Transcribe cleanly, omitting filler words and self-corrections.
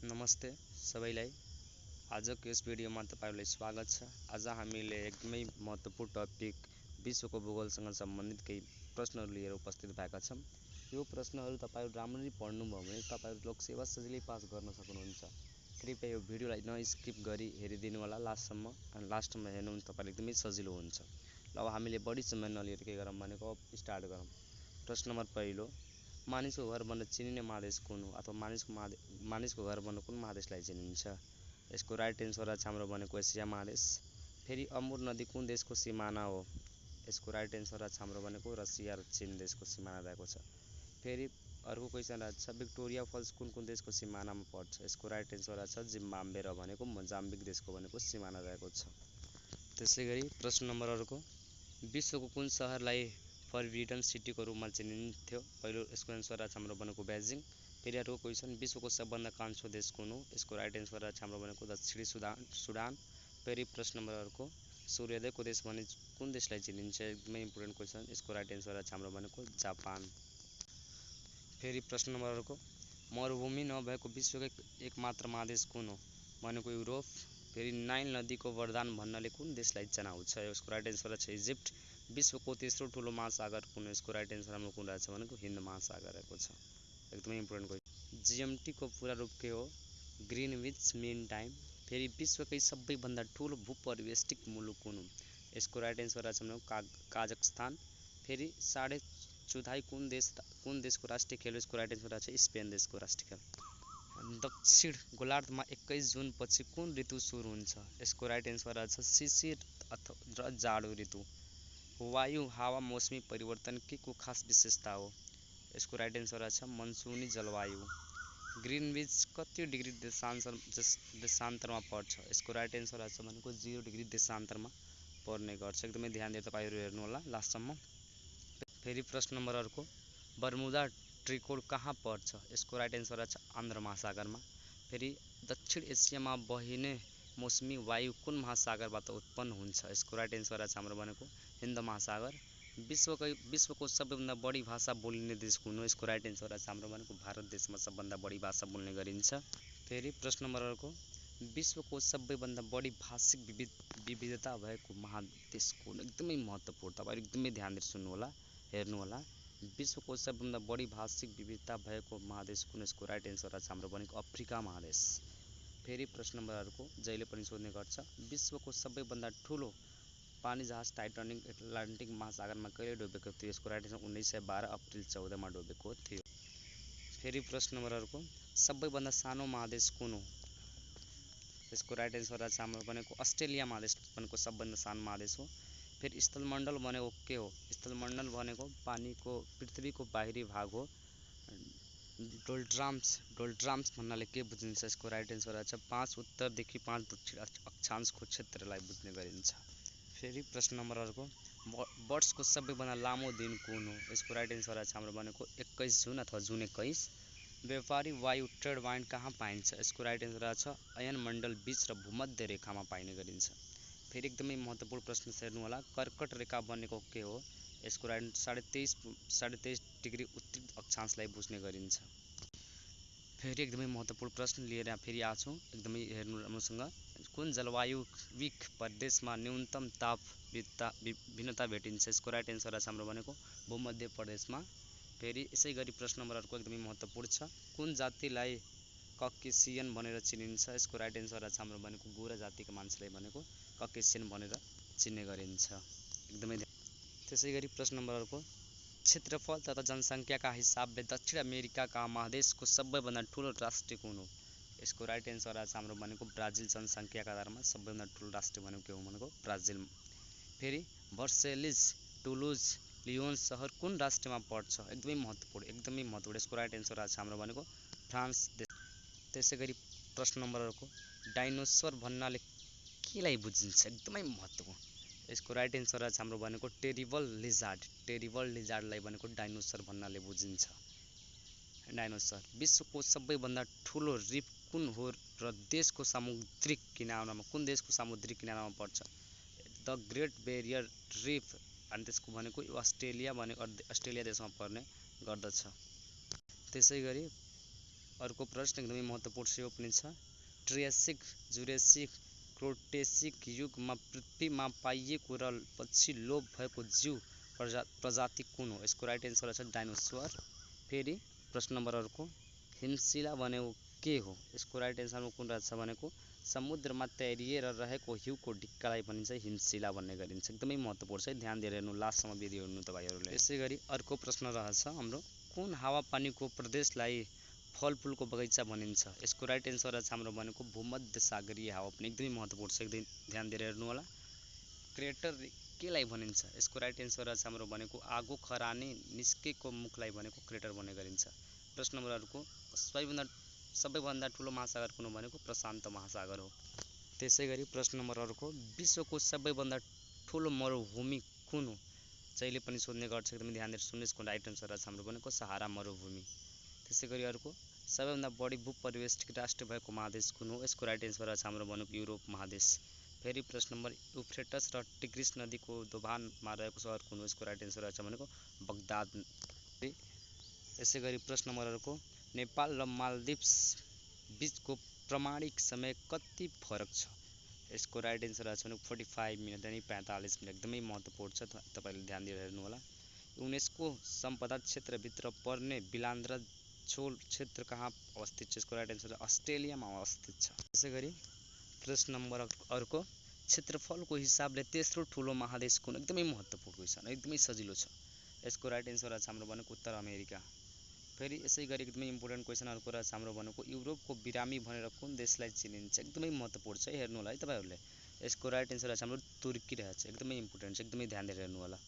नमस्ते सबैलाई। आजको यस भिडियोमा तपाईहरुलाई स्वागत छ। आज हामीले एकदमै महत्त्वपूर्ण टपिक विश्वको भूगोलसँग सम्बन्धित केही प्रश्नहरू लिएर उपस्थित भएका छौं। यो प्रश्नहरू तपाईहरु राम्ररी पढ्नुभयो भने तपाईहरु लोक सेवा सजिलै पास गर्न सक्नुहुन्छ। कृपया यो भिडियोलाई नस्किप गरी हेरिदिनु होला लास्टसम्म, अनि लास्टमा हेर्नु भने तपाईलाई एकदमै सजिलो हुन्छ। ल अब हामीले बढी समय नलिएर के गरौँ भनेको स्टार्ट गरौँ। प्रश्न नम्बर पहिलो, मानिसको घर भन्न चिनिने महादेश कुन हो, अथवा मानिसको घर भन्न कुन महादेशलाई चिनिन्छ? यसको राइट एन्सर छ हाम्रो भनेको एसिया महादेश। फेरि अमुर नदी कुन देशको सिमाना हो? यसको राइट एन्सर छ हाम्रो भनेको रसिया र चीन देशको सिमाना रहेको छ। फेरि अर्को क्वेशन छ, भिक्टोरिया फल्स कुन कुन देशको सिमानामा पर्छ? यसको राइट एन्सर छ जिम्बाब्वे र भनेको मोजाम्बिक देशको भनेको सिमाना रहेको छ। त्यसैगरी प्रश्न नम्बर अर्को, विश्वको कुन शहरलाई फरबिडन सिटीको रूपमा चिनिन्थ्यो? पहिलो यसको एन्सर छ हाम्रो भनेको बेजिङ। फेरि अर्को क्वेशन, विश्वको सबभन्दा कान्छो देश कुन हो? यसको राइट एन्सर छ हाम्रो भनेको दक्षिणी सुडान। फेरि प्रश्न नम्बर अर्को, सूर्योदयको देश भनी कुन देशलाई चिनिन्छ? एकदमै इम्पोर्टेन्ट क्वेशन। यसको राइट एन्सर छ हाम्रो भनेको जापान। फेरि प्रश्न नम्बर अर्को, मरुभूमि नभएको विश्वकै एकमात्र महादेश कुन हो? भनेको युरोप। फेरि नाइल नदीको वरदान भन्नाले कुन देशलाई जनाउँछ? यसको राइट एन्सर छ इजिप्ट। विश्वको तेस्रो ठुलो महासागर कुन हो? यसको राइट एन्सर हाम्रो कुन रहेछ भनेको हिन्द महासागर रहेको छ। एकदमै इम्पोर्टेन्ट क्वेशन। जीएमटी को पूरा रूप के हो? ग्रीनविच मीन टाइम। फेरि विश्वकै सबैभन्दा ठुलो भूपरिवेष्टित मुलुक कुन हो? यसको राइट एन्सर छ हाम्रो काजाख्स्तान। फेरि 4.5 कुन देशको राष्ट्रिय खेल हो? यसको राइट एन्सर छ स्पेन देशको राष्ट्रिय खेल। दक्षिण गोलार्धमा 21 जुन पछि कुन ऋतु सुरु हुन्छ? यसको राइट एन्सर छ शिशिर र जाडो ऋतु। वायु हावा मौसमी परिवर्तन के को खास विशेषता हो? यसको राइट एन्सर छ मनसुनी जलवायु। ग्रीनविच कति डिग्री देशान्तरमा पर्छ? यसको राइट एन्सर छ भनेको 0 डिग्री देशान्तरमा पर्ने गर्छ। एकदमै ध्यान दिएर तपाईहरु हेर्नु होला लास्टसम्म। फेरि प्रश्न नम्बर अर्को, बर्मुडा ट्रिकोड कहाँ पर्छ? यसको राइट एन्सर छ आन्ध्र महासागरमा। फेरि दक्षिण एसियामा बहिने मौसमी वायु कुन महासागरबाट उत्पन्न हुन्छ? यसको राइट एन्सर छ हाम्रो भनेको हिन्द महासागर। विश्वको सबैभन्दा बढी भाषा बोलिने देश कुन हो? यसको राइट एन्सर छ हाम्रो भनेको भारत देशमा सबभन्दा बढी भाषा बोल्ने गरिन्छ। फेरि प्रश्न नम्बर अर्को, विश्वको सबैभन्दा बढी भाषिक विविधता भएको महादेश कुन? एकदमै महत्त्वपूर्ण, तपाईहरु एकदमै ध्यान दिएर सुन्नु होला, हेर्नु होला। विश्वको सबभन्दा बढी भाषिक विविधता भएको महादेश कुन? यसको राइट एन्सर छ हाम्रो भनेको अफ्रिका महादेश। फेरि प्रश्न नम्बर अर्को जहिले पनि सोध्ने गर्छ, विश्वको सबैभन्दा ठुलो पानी जहाज टाइटानिक एटलान्टिक महासागरमा कहिले डुबेको थियो? यसको राइट एन्सर 1912 अप्रिल 14 मा डुबेको थियो। फेरि प्रश्न नम्बर अर्को, सबैभन्दा सानो महादेश कुन हो? यसको राइट एन्सर छ हाम्रो भनेको अस्ट्रेलिया महादेश भनेको सबभन्दा सानो महादेश हो। फेरि स्थलमण्डल भनेको के हो? स्थलमण्डल भनेको पानीको पृथ्वीको बाहिरी भाग हो। डोल्ड्राम्स भन्नाले के बुझिन्छ? यसको राइट एन्सर छ 5 उत्तरदेखि 5 दक्षिण अक्षांशको क्षेत्रलाई बुझ्ने गरिन्छ। फेरि प्रश्न नम्बर अर्को, वर्षको सबैभन्दा लामो दिन कुन हो? यसको राइट एन्सर छ हाम्रो भनेको 21 जुन अथवा जुन 21। व्यापारिक वायु ट्रेड वाइन्ड कहाँ पाइन्छ? यसको राइट एन्सर छ अयनमण्डल बीच र भूमध्य रेखामा पाइने गरिन्छ। फेरि एकदमै महत्त्वपूर्ण प्रश्न हेर्नु होला, कर्कट रेखा भनेको के हो? यसको राइट 23.5 डिग्री उत्तरी अक्षांशलाई बुझ्ने गरिन्छ। फेरि एकदमै महत्त्वपूर्ण प्रश्न लिएर फेरि आछु, एकदमै हेर्नु राम्रोसँग। कुन जलवायुविक प्रदेशमा न्यूनतम ताप भिन्नता भेटिन्छ? यसको राइट एन्सर छ हाम्रो भनेको भूमध्य प्रदेशमा। फेरि यसै गरी प्रश्न नम्बर अर्को एकदमै महत्त्वपूर्ण छ, कुन जातिलाई ककेसियन भनेर चिनिन्छ? यसको राइट एन्सर छ हाम्रो भनेको गोरा जातिका मान्छेलाई भनेको ककेसियन भनेर चिन्ने गरिन्छ। एकदमै। त्यसैगरी प्रश्न नम्बर अर्को, क्षेत्रफल तथा जनसङ्ख्याका हिसाबले दक्षिण अमेरिकाका महादेशको सबैभन्दा ठुलो राष्ट्र कुन हो? यसको राइट एन्सर छ हाम्रो भनेको ब्राजिल। जनसङ्ख्याका आधारमा सबैभन्दा ठुलो राष्ट्र भनेको के हो भनेको ब्राजिल। फेरि भर्सेलिज, टुलुज, लियोन सहर कुन राष्ट्रमा पर्छ? एकदमै महत्त्वपूर्ण। यसको राइट एन्सर छ हाम्रो भनेको फ्रान्स देश। त्यसैगरी प्रश्न नम्बर अर्को, डाइनोसर भन्नाले केलाई बुझिन्छ? एकदमै महत्त्वपूर्ण। यसको राइट एन्सर छ हाम्रो भनेको टेरिबल लिजार्डलाई भनेको डाइनोसर भन्नाले बुझिन्छ। डाइनोसर। विश्वको सबैभन्दा ठुलो रिफ कुन हो र कुन देशको सामुद्रिक किनारामा पर्छ? द ग्रेट बेरियर रिफ, अनि त्यसको भनेको अस्ट्रेलिया देशमा पर्ने गर्दछ। त्यसैगरी अर्को प्रश्न एकदमै महत्त्वपूर्ण छ, यो पनि छ। ट्रियासिक, जुरेसिक, क्रोटेसिक युगमा पृथ्वीमा पाइएको र पछि लोप भएको जीव प्रजाति कुन हो? यसको राइट एन्सर छ डाइनोसर। फेरि प्रश्न नम्बर अर्को, हिमशिला भनेको के हो? यसको राइट एन्सरमा कुन रहेछ भनेको समुद्रमा तैरिएर रहेको हिउँको ढिक्कालाई भनिन्छ हिमशिला भन्ने गरिन्छ। एकदमै महत्त्वपूर्ण छ, ध्यान दिएर हेर्नु, लास्टसम्म भिडियो हेर्नु तपाईँहरूले। यसै गरी अर्को प्रश्न रहेछ हाम्रो, कुन हावापानीको प्रदेशलाई फलफुलको बगैँचा भनिन्छ? यसको राइट एन्सर रहेछ हाम्रो भनेको भूमध्य सागरीय हावापानी। एकदमै महत्त्वपूर्ण छ, एकदम ध्यान दिएर हेर्नु होला। क्रेटर केलाई भनिन्छ? यसको राइट एन्सर रहेछ हाम्रो भनेको आगो खरानी निस्केको मुखलाई भनेको क्रेटर भन्ने गरिन्छ। प्रश्न नम्बर अर्को, सबैभन्दा ठुलो महासागर कुन हो भनेको प्रशान्त महासागर हो। त्यसै गरी प्रश्न नम्बर अर्को, विश्वको सबैभन्दा ठुलो मरुभूमि कुन हो? जहिले पनि सोध्ने गर्छ, एकदमै ध्यान दिएर सुन्नु। यसको राइट एन्सर रहेछ हाम्रो भनेको सहारा मरुभूमि। त्यसै गरी अर्को, सबैभन्दा बढी भूपरिवेष्टित राष्ट्र भएको महादेश कुन हो? यसको राइट एन्सर रहेछ हाम्रो भनेको युरोप महादेश। फेरि प्रश्न नम्बर, युफ्रेटस र टिग्रिस नदीको दोभानमा रहेको सहर कुन हो? यसको राइट एन्सर रहेछ भनेको बगदाद। यसै गरी प्रश्न नम्बर अर्को, नेपाल र मालदिभ्स बीचको प्रमाणिक समय कति फरक छ? यसको राइट एन्सर रहेछ भने 45 मिनट यानि 45 मिनट। एकदमै महत्त्वपूर्ण छ, तपाईँले ध्यान दिएर हेर्नु होला। युनेस्को सम्पदा क्षेत्रभित्र पर्ने बिलान्द्रा छोल क्षेत्र कहाँ अवस्थित छ? यसको राइट एन्सर अस्ट्रेलियामा अवस्थित छ। त्यसै गरी प्रश्न नम्बर अर्को, क्षेत्रफलको हिसाबले तेस्रो ठुलो महादेश कुन? एकदमै महत्त्वपूर्ण क्वेसन, एकदमै सजिलो छ। यसको राइट एन्सर रहेछ हाम्रो भनेको उत्तर अमेरिका। फेरि यसै गरी एकदमै इम्पोर्टेन्ट क्वेसन अर्को रहेछ हाम्रो भनेको युरोपको बिरामी भनेर कुन देशलाई चिनिन्छ? एकदमै महत्त्वपूर्ण छ, हेर्नु होला है तपाईँहरूले। यसको राइट एन्सर रहेछ हाम्रो तुर्की रहेछ। एकदमै इम्पोर्टेन्ट छ, एकदमै ध्यान दिएर हेर्नु होला।